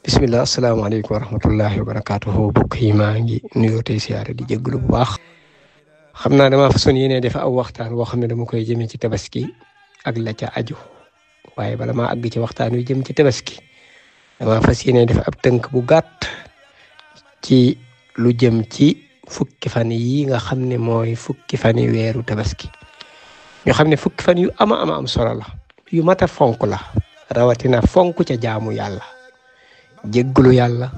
bismillah asalaamaaleykum wa rahmatullahi wa barakaatuhu bokk yi maa ngi nuyoo tey siyaare di jégalu bu baax xam naa dama façon yéene def aw waxtaan woo xam ne dama koy jëmee ci tabaski ak la ca aju waaye bala maa àgg ci waxtaan wi jëm ci tabaski dama fas yéene def ab tënk bu gàtt ci lu jëm ci fukki fan yi nga xam ne mooy fukki fan yi weeru tabaski ñu xam ne fukki fan yu ama am solo la yu mat a fonk la rawatina fonk ca jaamu yàlla jéggalu yàlla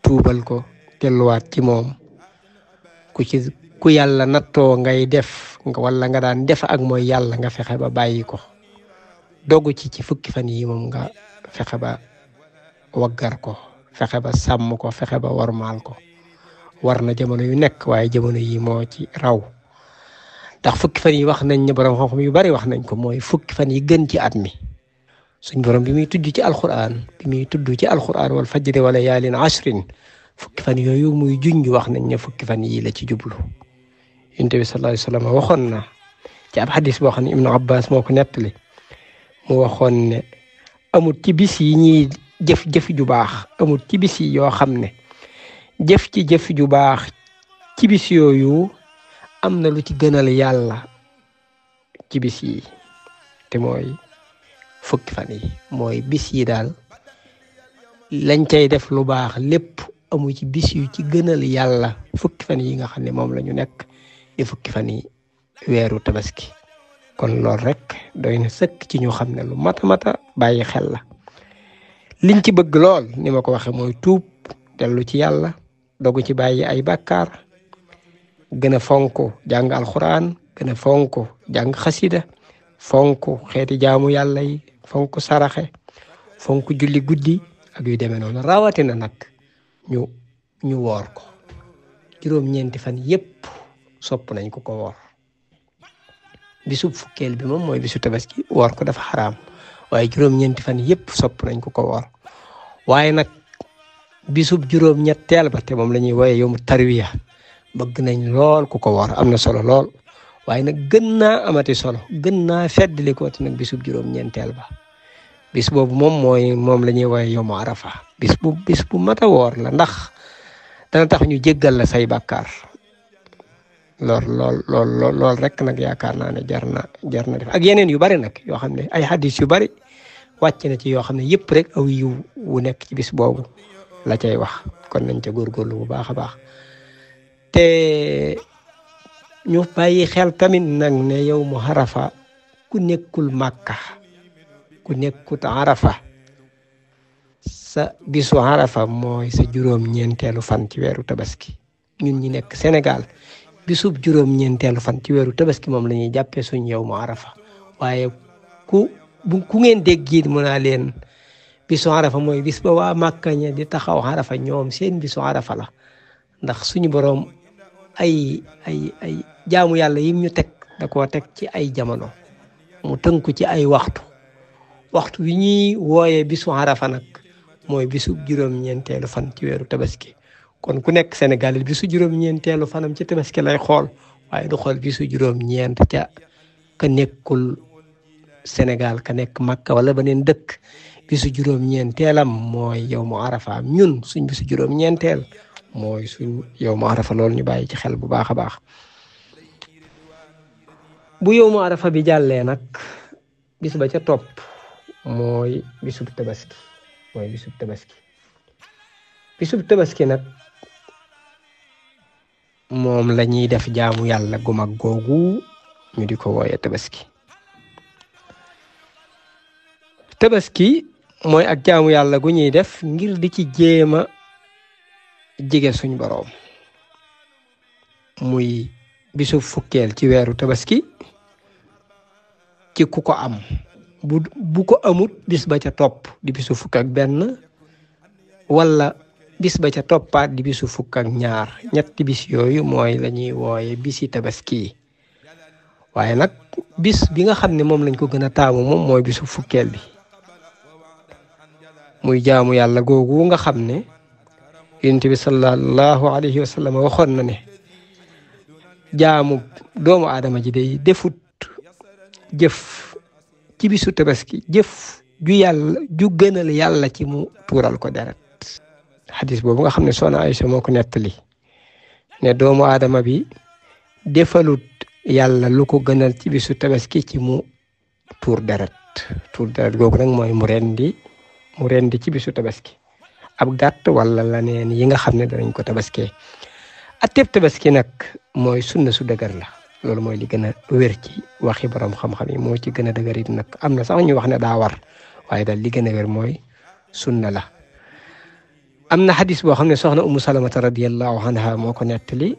tuubal ko delluwaat ci moom ku yàlla nattoo ngay def wala nga daan def ak mooy yàlla nga fexe ba bàyyi ko dogu ci fukki fan yi moom nga fexe ba waggar ko fexe ba sàmm ko fexe ba warmaal ko war na jamono yu nekk waaye jamono yi moo ci raw ndax fukki fan yi wax nañ ne borom xam-xam yu bari wax nañ ko mooy fukki fan yi gën ci at mi suñ borom bi muy tudd ci alquran wal fajri wa layaalin ashrin fukki fan yooyu muy junj wax nañ ne fukki fan yi la ci jublu Yonent bi sallallahu alayhi wa sallam waxoon na ci ab xadis boo xam ne Ibnu Abbas moo ko nettali mu waxoon ne amul ci bis yi ñuy jëf ju baax amul ci bis yi yoo xam ne jëf ju baax ci bis yooyu am na lu ci gënal yàlla ci bis yi te mooy fukki fan yi mooy bis yi daal lañ cay def lu baax lépp amu ci bis yu ci gënal yàlla fukki fan yi nga xam ne moom la ñu nekk di fukki fan yi weeru tabaski kon loolu rek doy na sëkk ci ñu xam ne lu mata bàyyi xel la liñ ci bëgg lool ni ma ko waxe mooy tuub dellu ci yàlla dogu ci bàyyi ay bàkkaar gën a fonk jàng alxuraan gën a fonk jàng xasida fonk xeeti jaamu yàlla yi fonk saraxe fonk julli guddi ak yu demee noonu rawatina nag ñu woor ko juróom-ñeenti fan yépp sopp nañ ko woor bisub fukkeel bi moom mooy bisu tabaski woor ko dafa xaraam waaye juróom-ñeenti fan yépp sopp nañ ko woor waaye nag bisub juróom-ñetteel ba te moom la ñuy wooye yowmu tarwiya bëgg nañ lool ku ko woor am na solo lool waaye nag gën naa amati solo gën naa feddali ko nag bisub juróom-ñeenteel ba bis boobu moom la ñuy wooye yowmu arafa bis bu mat a woor la ndax dana tax ñu jéggal la say bàkkaar lool rek nag yaakaar naa ne jar na def ak yeneen yu bari nag yoo xam ne ay hadis yu bari wàcc na ci yoo xam ne yëpp rek aw yiw wu nekk ci bis boobu la cay wax kon nañ ca góorgóorlu bu baax a baax te ñu bàyyi xel tamit nag ne yow mu arafa ku nekkul màkka ku nekkut arafa sa bisu arafa mooy sa juróom-ñeenteelu fan ci weeru tabaski ñun ñi nekk Sénégal bisub juróom-ñeenteelu fan ci weeru tabaski moom la ñuy jàppee suñ yow mu arafa waaye ku ngeen dégg it mu naa leen bisu arafa mooy bis ba waa màkka ña di taxaw arafa ñoom seen bisu arafa la ndax suñu boroom ay jaamu yàlla yim ñu teg da koo teg ci ay jamono mu tënku ci ay waxtu wi ñuy wooyee bisu arafa nag mooy bisu juróom-ñeenteelu fan ci weeru tabaski kon ku nekk Sénégal bisu juróom-ñeenteelu fanam ci tabaski lay xool waaye du xool bisu juróom-ñeent ca ka nekkul Sénégal ka nekk Makka wala beneen dëkk bisu juróom-ñeenteelam mooy yow mu arafa ñun suñ bisu juróom-ñeenteel mooy suñ yow mu arafa loolu ñu bàyyi ci xel bu baax a baax bu yow mu arafa bi jàllee nag bis ba ca topp mooy bisub tabaski bisub tabaski nag moom la ñuy def jaamu yàlla gu mag googu ñu di ko wooye tabaski mooy ak jaamu yàlla gu ñuy def ngir di ci jéema jege suñ boroom muy bisu fukkeel ci weeru tabaski ci ku ko am bu ko amut bis ba ca topp di bisu fukk ak benn wala bis ba ca toppaat di bisu fukk ak ñaar ñetti bis yooyu mooy la ñuy wooye bisi tabaski waaye nag bis bi nga xam ne moom lañ ko gën a taamu moom mooy bisu fukkeel bi muy jaamu yàlla googu nga xam ne Yonent bi sallallahu alayhi wa sallam waxoon na ne jaamu doomu aadama ji day defut jëf ci bisu tabaski jëf ju gënal yàlla ci mu tuural ko deret xadis boobu nga xam ne soxna Aysa moo ko nettali ne doomu aadama bi defalut yàlla lu ko gënal ci bisu tabaski ci mu tuur deret googu nag mooy mu rendi ci bisu tabaski ab gàtt wala leneen yi nga xam ne danañ ko tabaskee atteb tabaski nag mooy sunna su dëgër la loolu mooy li gën a wér ci waxi borom xam-xam yi moo ci gën a dëgër it nag am na sax ñu wax ne daa war waaye daal li gën a wér mooy sunna la am na xadis boo xam ne soxna Umu Salamata radiyallahu anha moo ko nettali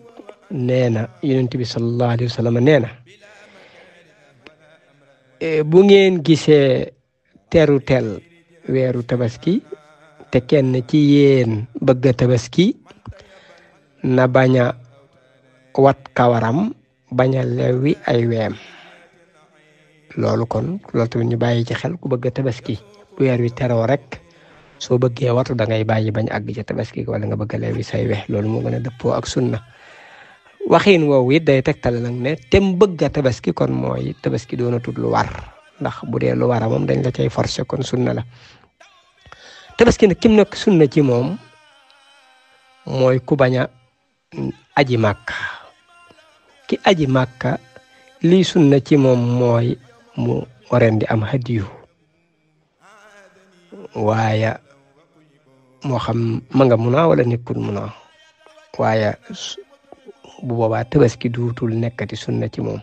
nee na yonent bi sallallahu alayhi wa sallam nee na bu ngeen gisee terutel weeru tabaski te kenn ci yéen bëgg a tabaski na bañ a wat kawaram bañ a lewwi ay weem loolu tamit ñu bàyyi ci xel ku bëgg a tabaski bu weer wi teroo rek soo bëggee watu da ngay bàyyi bañ àgg ca tabaski wala nga bëgg a lewwi say wex loolu moo gën a dëppoo ak sunna waxiin woowu it day tegtal nag ne tem bëgg a tabaski kon mooy tabaski doonatul lu war ndax bu dee lu war a moom dañ la cay forcer kon sunna la tabaski nag kim nag sunna ci moom mooy ku bañ a aji màkka ki aji màkka lii sunna ci moom mooy mu rendi am hadiyu waaye moo xam ma nga munaa wala nekkul munaa waaye bu boobaa tabaski duutul nekkati sunna ci moom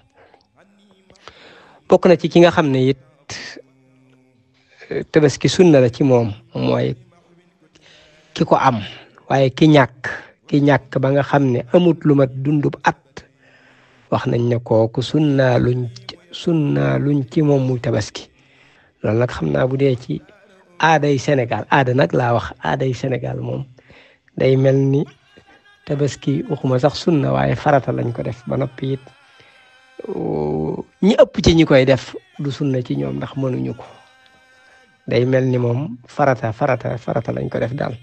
bokk na ci ki nga xam ne it tabaski sunna la ci moom mooy ki ko am waaye ki ñàkk ba nga xam ne amut lu mat dundub at wax nañ ne kooku sunna luñ ci moom muy tabaski loolu nag xam naa bu dee ci aaday Sénégal aada nag laa wax aaday Sénégal moom day mel ni tabaski waxuma sax sunna waaye farata lañ ko def ba noppi it ñi ëpp ci ñi koy def du sunna ci ñoom ndax mënuñu ko day mel ni moom farata lañ ko def daal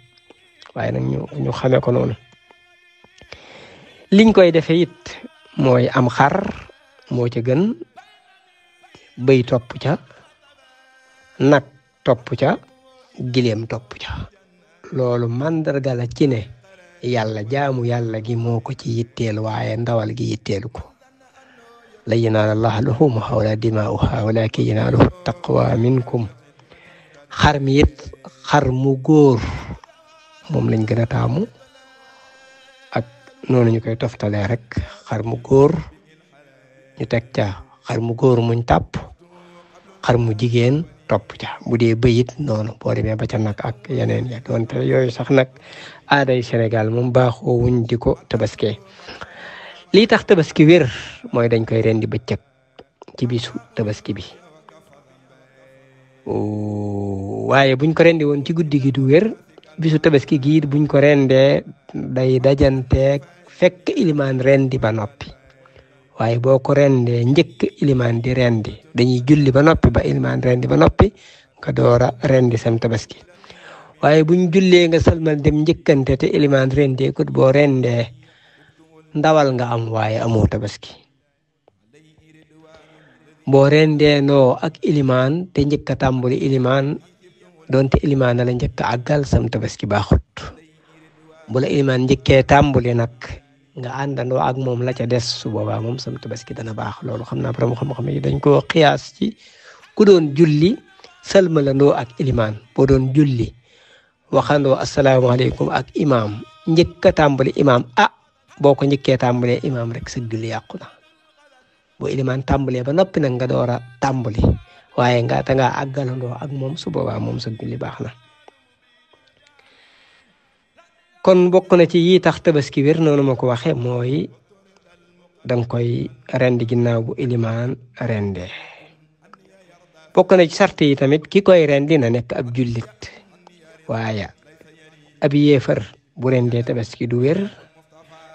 waaye nag ñu xamee ko noonu liñ koy defee it mooy am xar moo ca gën bëy topp ca nag topp ca gileem topp ca loolu mandarga la ci ne yàlla jaamu yàlla gi moo ko ci yitteel waaye ndawal gi yitteelu ko la yanaala llaaha luhuumuhaa wa laa dimaa'uhaa walaakin yanaaluhu taqwa minkum xar mi it xar mu góor moom lañ gën a taamu ak noonu ñu koy toftalee rek xar mu góor ñu teg ca xar mu góor muñ tàpp xar mu jigéen topp ca bu dee bëyit noonu boo demee ba ca nag ak yeneen ya doonte yooyu sax nag aaday Sénégal moom baaxoo wuñ di ko tabaskee lii tax tabaski wér mooy dañ koy rendi bëccëg ci bisu tabaski bi waaye buñ ko rendi woon ci guddi gi du wér bisu tabaski gi buñ ko rendee day dajanteeg fekk ilimaan rendi ba noppi waaye boo ko rendee njëkk ilimaan di rendi dañuy julli ba noppi ba ilimaan rendi ba noppi nga doora rendi sam tabaski waaye buñ jullee nga salmal dem njëkkante te ilimaan rendee kut boo rendee ndawal nga am waaye amoo tabaski boo rendee noo ak ilimaan te njëkk a tàmbali ilimaan doonte ilimaan na la njëkk a àggal sam tabaski baaxut bu la ilimaan njëkkee tàmbali nag nga àndandoo ak moom la ca des su boobaa moom sam tabaski dana baax loolu xam naa borom xam-xam yi dañ koo xiyaas ci ku doon julli salmalandoo ak ilimaan boo doon julli waxandoo asalaamaaleykum ak imaam njëkk a tàmbali imaam boo ko njëkkee tàmbalee imaam rek sa julli yàqu na boo ilimaan tàmbalee ba noppi nag nga door a tàmbali waaye dangaa àggalandoo ak moom su boobaa moom sa julli baax na kon bokk na ci yi tax tabaski wér noonu ma ko waxee mooy danga koy rendi ginnaaw bu ilimaan rendee bokk na ci sart yi tamit ki koy rendi na nekk ab jullit waaye ab yéefar bu rendee tabaski du wér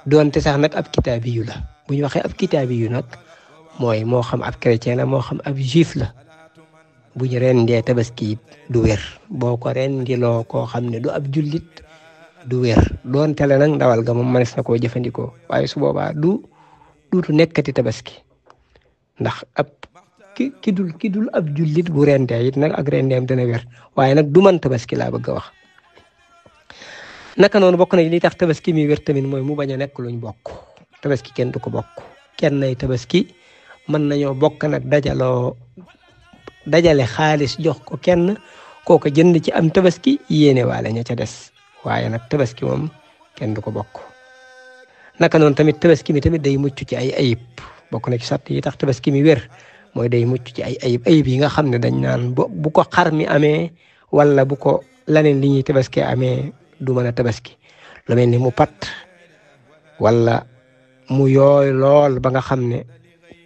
doonte sax nag ab kitaabi yu la bu ñu waxee ab kitaabi yu nag mooy moo xam ab chrétien la moo xam ab juif la bu ñu rendee tabaski du wér boo ko rendiloo koo xam ne du ab jullit du wér doonte la nag ndawal ga moom mënees na koo jëfandikoo waaye su boobaa duutu nekkati tabaski ndax ab ki dul ab jullit bu rendee it nag ak rendeem dana wér waaye nag du man tabaski laa bëgg a wax. naka noonu bokk na li tax tabaski mi wér tamit mooy mu bañ a nekk luñ bokk. tabaski kenn du ko bokk kenn nay tabaski mën nañoo bokk nag dajale xaalis jox ko kenn kooka jënd ci am tabaski yéene waale ña ca des waaye nag tabaski moom kenn du ko bokk. naka noonu tamit tabaski mi tamit day mucc ci ay ayib bokk na ci sart yi tax tabaski mi wér mooy day mucc ci ay ayib yi nga xam ne dañ naan bu ko xar mi amee wala bu ko laneen li ñuy tabaski amee du mën a tabaski lu mel ni mu pat wala mu yooy lool ba nga xam ne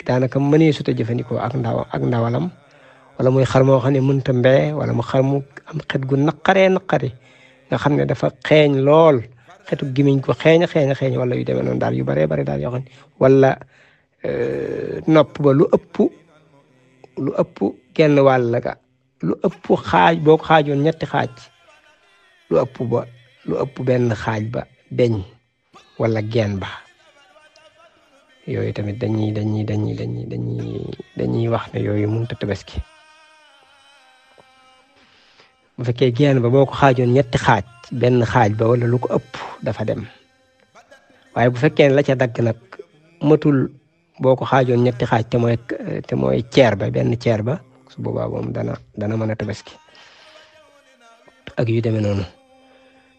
daanaka mënee suta jëfandikoo ak ndawalam wala muy xar moo xam ne mënta mbee wala mu xar mu am xet gu naqari nga xam ne dafa xeeñ lool xetu gimiñ ko xeeñ wala yu demee noonu daal yu baree bari daal yoo xam ne wala nopp ba lu ëpp genn wàll ga lu ëpp xaaj boo ko xaajoon ñetti xaaj lu ëpp benn xaaj ba beñ wala geen ba yooyu tamit dañuy wax ne yooyu mënut a tabaski bu fekkee geen ba boo ko xaajoon ñetti xaaj benn xaaj ba wala lu ko ëpp dafa dem waaye bu fekkee la ca dagg nag matul boo ko xaajoon ñetti xaaj te mooy ceer ba benn ceer ba su boobaa moom dana mën a tabaski ak yu demee noonu.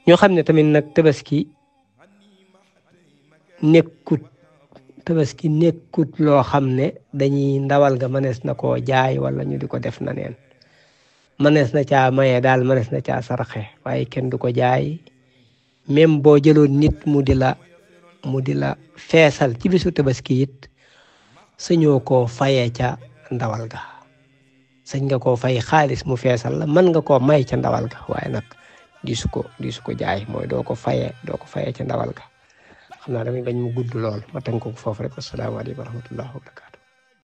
ñoo xam ne tamit nag tabaski nekkut loo xam ne dañuy ndawal ga mënees na koo jaay wala ñu di ko def na neen mënees na caa maye daal mënees na caa saraxe waaye kenn du ko jaay même boo jëloon nit mu di la feesal ci bisu tabaski it sañoo koo fayee ca ndawal ga sañ nga koo fay xaalis mu feesal la mën nga koo may ca ndawal ga waaye nag di su ko jaay mooy doo ko fayee ca ndawal ga xam naa damay bañ mu gudd lool ma tënk ko foofu rek asalaamaaleykum wa rahmatullahi wa barakaatu